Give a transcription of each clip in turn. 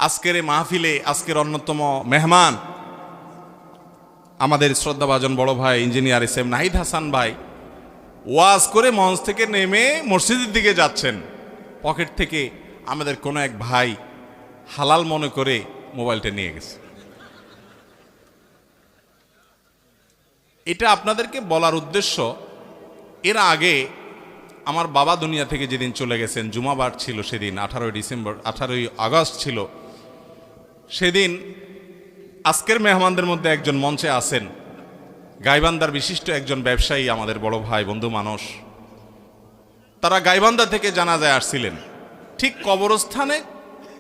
আজকের এই মাহফিলে আজকের অন্যতম মেহমান আমাদের শ্রদ্ধাভাজন বড় ভাই ইঞ্জিনিয়ার এস.এম. নাহিদ হাসান ভাই ওয়াজ করে মঞ্চ থেকে নেমে মসজিদের দিকে যাচ্ছেন। পকেট থেকে আমাদের কোনো এক ভাই হালাল মনে করে মোবাইলটা নিয়ে গেছে। এটা আপনাদেরকে বলার উদ্দেশ্য, এর আগে আমার বাবা দুনিয়া থেকে যেদিন চলে গেছেন, জুমাবার ছিল সেদিন 18ই আগস্ট ছিল। সেদিন আজকের মেহমানদের মধ্যে একজন মঞ্চে আছেন, গাইবান্ধার বিশিষ্ট একজন ব্যবসায়ী, আমাদের বড় ভাই বন্ধু মানুষ। তারা গাইবান্ধা থেকে জানাজায় আসছিলেন। ঠিক কবরস্থানে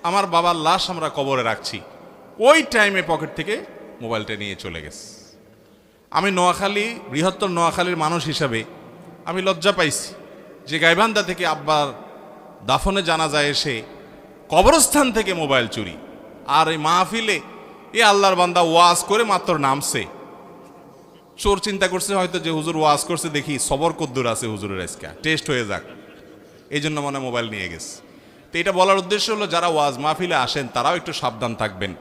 আমার বাবার লাশ আমরা কবরে রাখছি, ওই টাইমে পকেট থেকে মোবাইলটা নিয়ে চলে গেছে। আমি নোয়াখালী, বৃহত্তর নোয়াখালীর মানুষ হিসাবে আমি লজ্জা পাইছি যে গাইবান্ধা থেকে আব্বার দাফনে জানাজায় এসে কবরস্থান থেকে মোবাইল চুরি। আর এই মাহফিলে এ আল্লাহর বান্দা ওয়াজ করে মাত্র নামছে, চোর চিন্তা করছে হয়তো যে হুজুর ওয়াজ করছে, দেখি সবর কদ্দুর আছে হুজুরের, আজকে টেস্ট হয়ে যাক, এই জন্য মনে মোবাইল নিয়ে গেছে। তো এটা বলার উদ্দেশ্য হলো, যারা ওয়াজ মাহফিলে আসেন তারাও একটু সাবধান থাকবেন।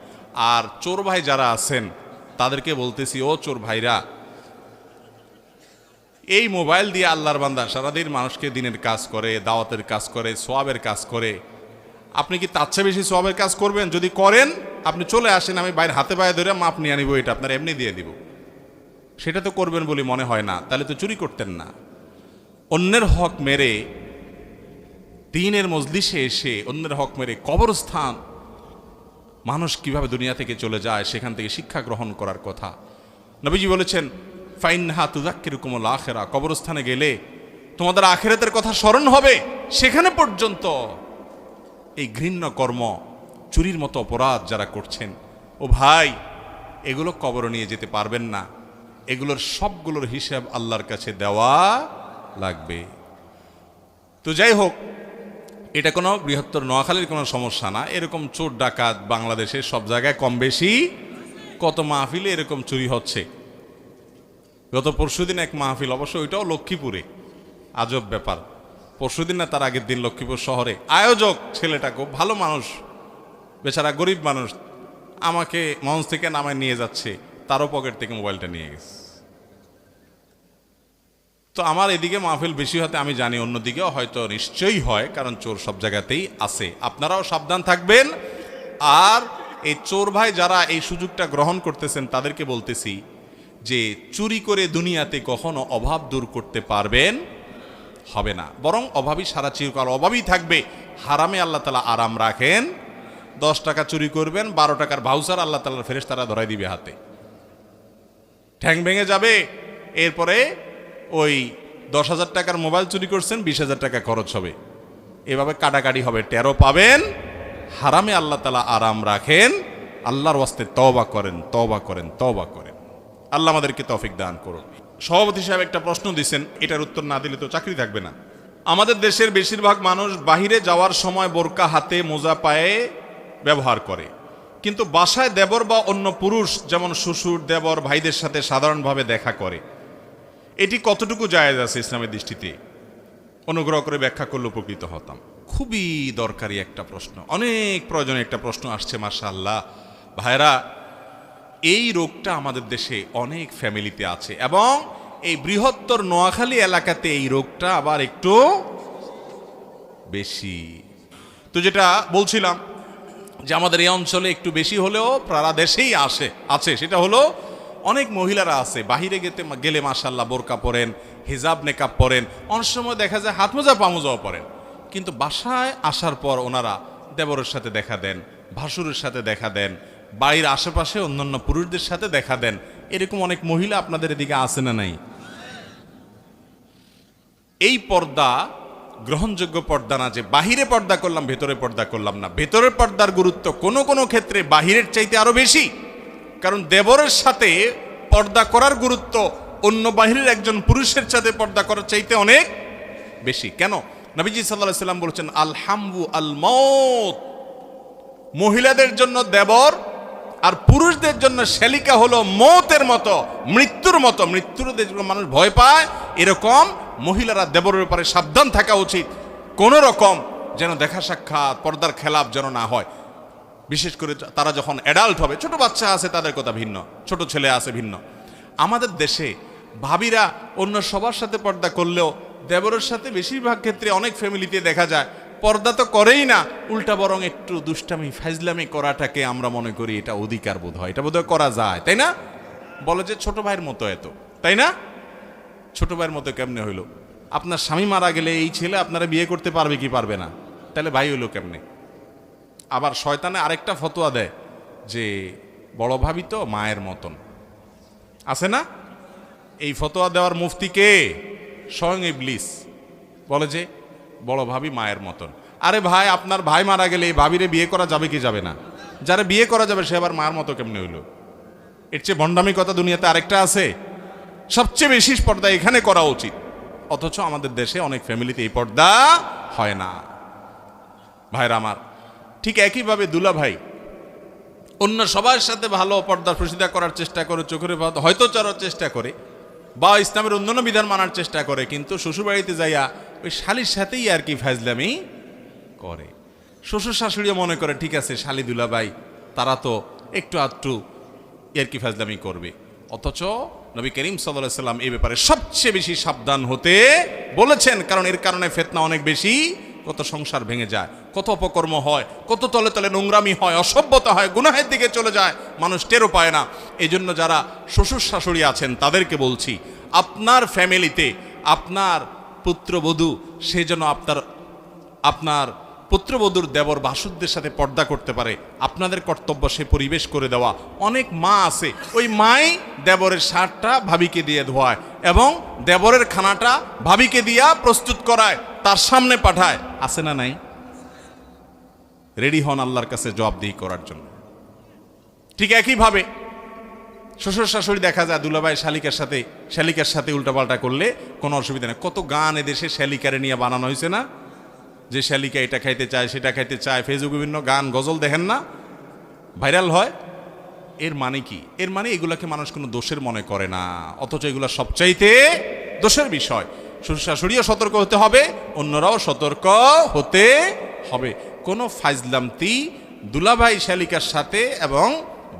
আর চোর ভাই যারা আছেন তাদেরকে বলতেছি, ও চোর ভাইরা, এই মোবাইল দিয়ে আল্লাহর বান্দা সারাদিন মানুষকে দিনের কাজ করে, দাওয়াতের কাজ করে, সোয়াবের কাজ করে। আপনি কি তার চেয়ে বেশি সোয়াবের কাজ করবেন? যদি করেন আপনি চলে আসেন, আমি বাইরে হাতে পায়ে ধরে মাপ নিয়ে আনিব, এটা আপনার এমনি দিয়ে দিব। সেটা তো করবেন বলে মনে হয় না, তাহলে তো চুরি করতেন না। অন্যের হক মেরে দ্বীনের মজলিসে এসে অন্যের হক মেরে কবরস্থান, মানুষ কিভাবে দুনিয়া থেকে চলে যায় সেখান থেকে শিক্ষা গ্রহণ করার কথা। নবীজি বলেছেন, ফাইনহা তুযাক্কিরুকুমুল আখিরা, কবরস্থানে গেলে তোমাদের আখিরাতের কথা স্মরণ হবে। সেখানে পর্যন্ত এই ঘৃণ্য কর্ম, চুরির মতো অপরাধ যারা করছেন, ও ভাই, এগুলো কবর নিয়ে যেতে পারবেন না। এগুলোর সবগুলোর হিসাব আল্লাহর কাছে দেওয়া লাগবে। তো যাই হোক, এটা কোনো বৃহত্তর নোয়াখালীর কোনো সমস্যা না। এরকম চোর ডাকাত বাংলাদেশের সব জায়গায় কম বেশি, কত মাহফিলে এরকম চুরি হচ্ছে। গত পরশুদিন এক মাহফিল, অবশ্য ওইটাও লক্ষ্মীপুরে, আজব ব্যাপার। পরশুদিন না তার আগের দিন লক্ষ্মীপুর শহরে আয়োজক ছেলেটা খুব ভালো মানুষ, বেচারা গরিব মানুষ, আমাকে মঞ্চ থেকে নামায় নিয়ে যাচ্ছে, তারও পকেট থেকে মোবাইলটা নিয়ে গেছে। তো আমার এদিকে মাহফিল বেশি হতে আমি জানি, অন্যদিকেও হয়তো নিশ্চয়ই হয়, কারণ চোর সব জায়গাতেই আছে। আপনারাও সাবধান থাকবেন। আর এই চোর ভাই যারা এই সুযোগটা গ্রহণ করতেছেন তাদেরকে বলতেছি যে চুরি করে দুনিয়াতে কখনো অভাব দূর করতে পারবেন হবে না, বরং অভাবী সারা চিরকাল অভাবই থাকবে। হারামে আল্লাহ তাআলা আরাম রাখেন। 10 টাকা চুরি করবেন, 12 টাকার ভাউচার আল্লাহ তাআলার ফেরেশতারা ধরাই দিবে হাতে, ঠ্যাং ভেঙে যাবে। এরপরে ওই 10,000 টাকার মোবাইল চুরি করছেন, 20,000 টাকা খরচ হবে, এভাবে কাটাকাটি হবে, টেরও পাবেন। হারামে আল্লাহ তাআলা আরাম রাখেন। আল্লাহর ওয়াস্তে তওবা করেন, তওবা করেন, তওবা করেন। আল্লাহ আমাদেরকে তৌফিক দান করুন। সভাপতি সাহেব একটা প্রশ্ন দিয়েছেন, এটার উত্তর না দিলে তো চাকরি থাকবে না। আমাদের দেশের বেশিরভাগ মানুষ বাহিরে যাওয়ার সময় বোরকা হাতে, মোজা পায়ে ব্যবহার করে, কিন্তু বাসায় দেবর বা অন্য পুরুষ যেমন শ্বশুর, দেবর, ভাইদের সাথে সাধারণভাবে দেখা করে। এটি কতটুকু জায়েজ আছে ইসলামের দৃষ্টিতে? অনুগ্রহ করে ব্যাখ্যা করলে উপকৃত হতাম। খুবই দরকারি একটা প্রশ্ন, অনেক প্রয়োজনীয় একটা প্রশ্ন আসছে। মাশাআল্লাহ ভাইরা, এই রোগটা আমাদের দেশে অনেক ফ্যামিলিতে আছে, এবং এই বৃহত্তর নোয়াখালী এলাকাতে এই রোগটা আবার একটু বেশি। তো যেটা বলছিলাম যে আমাদের এই অঞ্চলে একটু বেশি হলেও সারা দেশেই আছে, সেটা হলো অনেক মহিলারা আছে বাহিরে গেলে মাশাআল্লাহ বোরকা পরেন, হিজাব নেকাব পরেন, অনেক সময় দেখা যায় হাত মোজা পা মোজাও পরেন, কিন্তু বাসায় আসার পর ওনারা দেবরের সাথে দেখা দেন, ভাসুরের সাথে দেখা দেন, বাড়ির আশেপাশে অন্যান্য পুরুষদের সাথে দেখা দেন। এরকম অনেক মহিলা আপনাদের এদিকে আছে না নাই? এই পর্দা গ্রহণযোগ্য পর্দা না, যে বাহিরে পর্দা করলাম ভেতরে পর্দা করলাম না। ভেতরের পর্দার গুরুত্ব কোনো কোনো ক্ষেত্রে বাহিরের চাইতে আরো বেশি, কারণ দেবরের সাথে পর্দা করার গুরুত্ব অন্য বাহিরের একজন পুরুষের সাথে পর্দা করার চাইতে অনেক বেশি। কেন? নবীজি সাল্লাল্লাহু আলাইহি সাল্লাম বলেছেন, আল হামু আল মাউত, মহিলাদের জন্য দেবর আর পুরুষদের জন্য শালিকা হলো মৌতের মতো, মৃত্যুর মতো। মৃত্যুর মানুষ ভয় পায়, এরকম মহিলারা দেবরের ব্যাপারে সাবধান থাকা উচিত। কোন রকম যেন দেখা সাক্ষাৎ, পর্দার খেলাপ যেন না হয়। বিশেষ করে তারা যখন অ্যাডাল্ট হবে, ছোট বাচ্চা আছে তাদের কথা ভিন্ন, ছোট ছেলে আছে ভিন্ন। আমাদের দেশে ভাবিরা অন্য সবার সাথে পর্দা করলেও দেবরের সাথে বেশিরভাগ ক্ষেত্রে অনেক ফ্যামিলিতে দেখা যায় পর্দা তো করেই না, উল্টা বরং একটু দুষ্টামি ফাইজলামি করাটাকে আমরা মনে করি এটা অধিকার বোধ হয়, এটা বোধহয় করা যায়, তাই না? বলে যে ছোট ভাইয়ের মতো এত, তাই না? ছোট ভাইয়ের মতো কেমনে হইলো? আপনার স্বামী মারা গেলে এই ছেলে আপনারা বিয়ে করতে পারবে কি পারবে না? তাহলে ভাই হইলো কেমনে? আবার শয়তানে আরেকটা ফতোয়া দেয় যে বড় ভাবি তো মায়ের মতন, আছে না? এই ফতোয়া দেওয়ার মুফতি কে? স্বয়ং ইবলিস। বলে যে বড় ভাবি মায়ের মতন। আরে ভাই, আপনার ভাই মারা গেলে এই ভাবিরে বিয়ে করা যাবে কি যাবে না? যারা বিয়ে করা যাবে সে আবার মায়ের মতো কেমনে হইল? এর চেয়ে ভণ্ডামি কথা দুনিয়াতে আরেকটা আছে? সবচেয়ে বেশি পর্দা এখানে করা উচিত, অথচ আমাদের দেশে অনেক ফ্যামিলিতে এই পর্দা হয় না। ভাইরা আমার, ঠিক একইভাবে দুলা ভাই অন্য সবার সাথে ভালো পর্দা প্রসিদ্ধা করার চেষ্টা করে, চোখের হয়তো চড়ার চেষ্টা করে বা ইসলামের অন্যান্য বিধান মানার চেষ্টা করে, কিন্তু শ্বশুরবাড়িতে যাইয়া ওই শালির সাথেই আর কি ফাজলামি করে। শ্বশুর শাশুড়িও মনে করে ঠিক আছে শালি দুলা ভাই তারা তো একটু আধটু আর কি ফাজলামি করবে, অথচ নবী করিম সাল্লাল্লাহু আলাইহি সাল্লাম এই ব্যাপারে সবচেয়ে বেশি সাবধান হতে বলেছেন, কারণ এর কারণে ফিতনা অনেক বেশি, কত সংসার ভেঙে যায়, কত অপকর্ম হয়, কত তলে তলে নোংরামি হয়, অসভ্যতা হয়, গুনাহের দিকে চলে যায়, মানুষ টেরও পায় না। এই জন্য যারা শ্বশুর শাশুড়ি আছেন তাদেরকে বলছি, আপনার ফ্যামিলিতে আপনার পুত্রবধূ সে যেন আপনার পুত্রবধূর দেবর ভাসুরদের সাথে পর্দা করতে পারে, আপনাদের কর্তব্য সে পরিবেশ করে দেওয়া। অনেক মা আছে ওই মাই দেবরের শার্টটা ভাবিকে দিয়ে ধোয়ায় এবং দেবরের খানাটা ভাবিকে দিয়া প্রস্তুত করায়, তার সামনে পাঠায়, আছে না নাই? রেডি হন আল্লাহর কাছে জবাবদিহি করার জন্য। ঠিক একইভাবে শ্বশুর শাশুড়ি দেখা যায় দুলাভাই শালিকার সাথে উল্টাপাল্টা করলে কোনো অসুবিধা নেই। কত গান এদেশে শালিকারে নিয়ে বানানো হয়েছে না, যে শালিকা এটা খাইতে চায় সেটা খাইতে চায়, ফেসবুক বিভিন্ন গান গজল দেখেন না ভাইরাল হয়। এর মানে কি? এর মানে এগুলাকে মানুষ কোনো দোষের মনে করে না, অথচ এগুলো সবচাইতে দোষের বিষয়। শ্বশুর শাশুড়িও সতর্ক হতে হবে, অন্যরাও সতর্ক হতে হবে। কোনো ফাইজলামতি দুলাভাই শালিকার সাথে এবং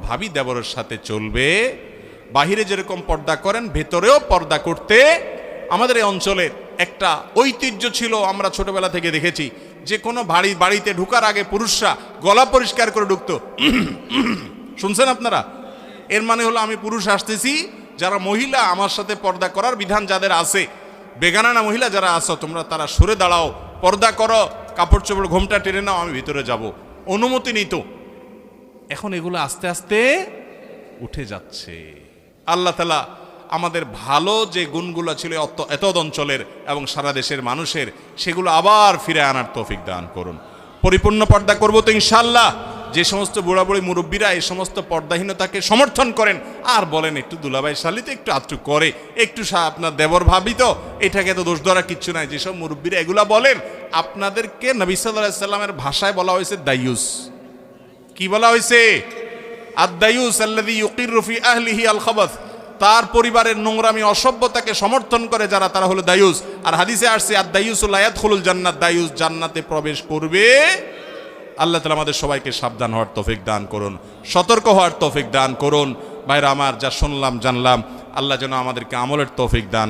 ভাবি দেবরের সাথে চলবে। বাহিরে যেরকম পর্দা করেন ভেতরেও পর্দা করতে। আমাদের এই অঞ্চলের একটা ঐতিহ্য ছিল, আমরা ছোটবেলা থেকে দেখেছি যে কোনো বাড়িতে ঢুকার আগে পুরুষরা গলা পরিষ্কার করে ঢুকতো। শুনছেন আপনারা? এর মানে হলো আমি পুরুষ আসতেছি, যারা মহিলা আমার সাথে পর্দা করার বিধান যাদের আছে, বেগানা মহিলা যারা আছো তোমরা তারা সরে দাঁড়াও, পর্দা করো, কাপড় চোপড় ঘোমটা টেনে নাও, আমি ভিতরে যাব, অনুমতি নিত। এখন এগুলো আস্তে আস্তে উঠে যাচ্ছে। আল্লাহ তাআলা আমাদের ভালো যে গুণগুলো ছিল এত অঞ্চলের এবং সারা দেশের মানুষের, সেগুলো আবার ফিরে আনার তৌফিক দান করুন। পরিপূর্ণ পর্দা করবো তো ইনশাআল্লাহ। যে সমস্ত বুড়া বুড়ি মুরব্বীরা এই সমস্ত পর্দাহীনতাকে সমর্থন করেন আর বলেন একটু দুলাভাই শালিতে একটু আত্রু করে, একটু আপনার দেবর ভাবি তো, এটাকে তো দোষ ধরা কিচ্ছু নাই, যেসব মুরব্বীরা এগুলা বলেন, আপনাদেরকে নবী সাল্লাল্লাহু আলাইহি সাল্লামের ভাষায় বলা হয়েছে দায়ুস। কি বলা হয়েছে? আদ-দায়ুস আল্লাযী ইউকিরু ফি আহলিহি আল খাবাস। তার পরিবারের নোংরামি অসভ্যতাকে সমর্থন করে যারা, তারা হলো দায়ুস। আর হাদিসে আসছে আদ-দায়ুসু লা ইয়াদখুলুল জান্নাত, দায়ুস জান্নাতে প্রবেশ করবে। আল্লাহ তাআলা আমাদের সবাইকে সাবধান হওয়ার তৌফিক দান করুন, সতর্ক হওয়ার তৌফিক দান করুন। ভাইরা আমার, যা শুনলাম জানলাম, আল্লাহ যেন আমাদেরকে আমলের তৌফিক দান